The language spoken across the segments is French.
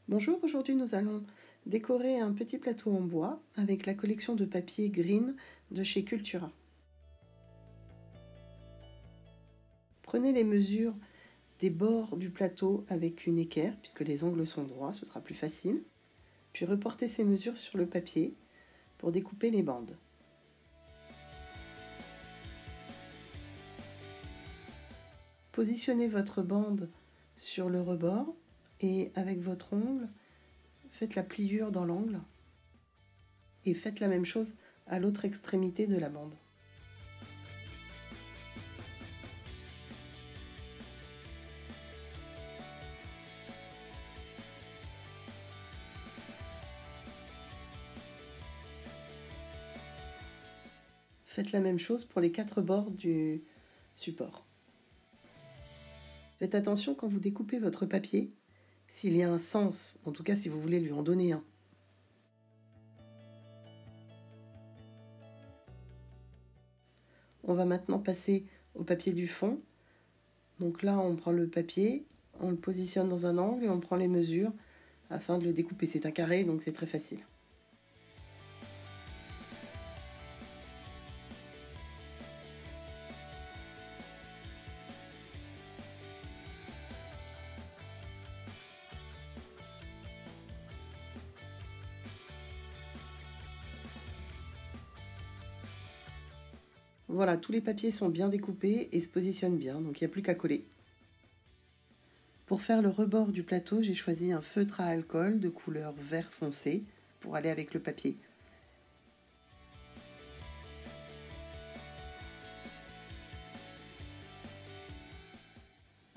Bonjour, aujourd'hui nous allons décorer un petit plateau en bois avec la collection de papier Green de chez Cultura. Prenez les mesures des bords du plateau avec une équerre, puisque les angles sont droits, ce sera plus facile. Puis reportez ces mesures sur le papier pour découper les bandes. Positionnez votre bande sur le rebord et avec votre ongle, faites la pliure dans l'angle et faites la même chose à l'autre extrémité de la bande. Faites la même chose pour les 4 bords du support. Faites attention quand vous découpez votre papier, s'il y a un sens, en tout cas si vous voulez lui en donner un. On va maintenant passer au papier du fond. Donc là, on prend le papier, on le positionne dans un angle et on prend les mesures afin de le découper. C'est un carré, donc c'est très facile. Voilà, tous les papiers sont bien découpés et se positionnent bien, donc il n'y a plus qu'à coller. Pour faire le rebord du plateau, j'ai choisi un feutre à alcool de couleur vert foncé pour aller avec le papier.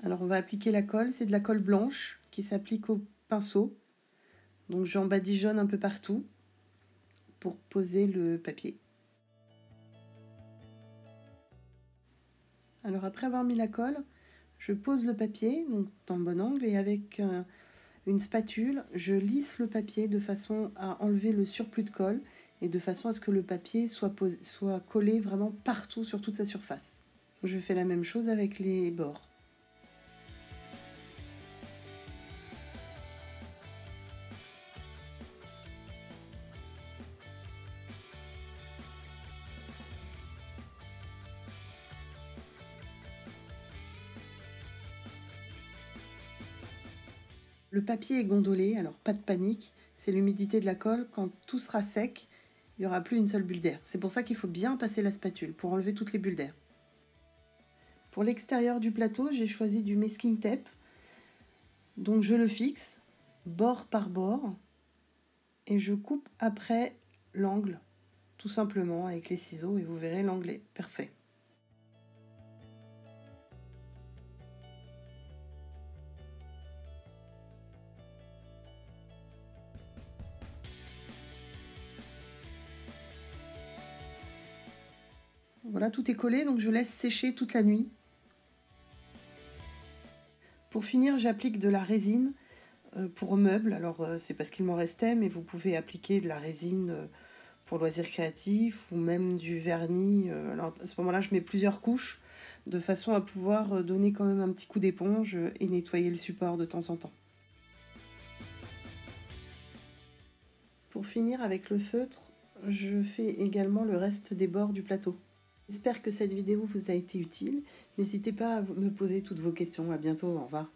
Alors on va appliquer la colle, c'est de la colle blanche qui s'applique au pinceau. Donc j'en badigeonne un peu partout pour poser le papier. Alors après avoir mis la colle, je pose le papier donc dans le bon angle et avec une spatule, je lisse le papier de façon à enlever le surplus de colle et de façon à ce que le papier soit collé vraiment partout sur toute sa surface. Je fais la même chose avec les bords. Le papier est gondolé, alors pas de panique, c'est l'humidité de la colle. Quand tout sera sec, il n'y aura plus une seule bulle d'air. C'est pour ça qu'il faut bien passer la spatule pour enlever toutes les bulles d'air. Pour l'extérieur du plateau, j'ai choisi du masking tape. Donc je le fixe, bord par bord, et je coupe après l'angle, tout simplement avec les ciseaux, et vous verrez l'angle est parfait. Voilà, tout est collé, donc je laisse sécher toute la nuit. Pour finir, j'applique de la résine pour meubles. Alors, c'est parce qu'il m'en restait, mais vous pouvez appliquer de la résine pour loisirs créatifs ou même du vernis. Alors, à ce moment-là, je mets plusieurs couches de façon à pouvoir donner quand même un petit coup d'éponge et nettoyer le support de temps en temps. Pour finir avec le feutre, je fais également le reste des bords du plateau. J'espère que cette vidéo vous a été utile. N'hésitez pas à me poser toutes vos questions. À bientôt, au revoir.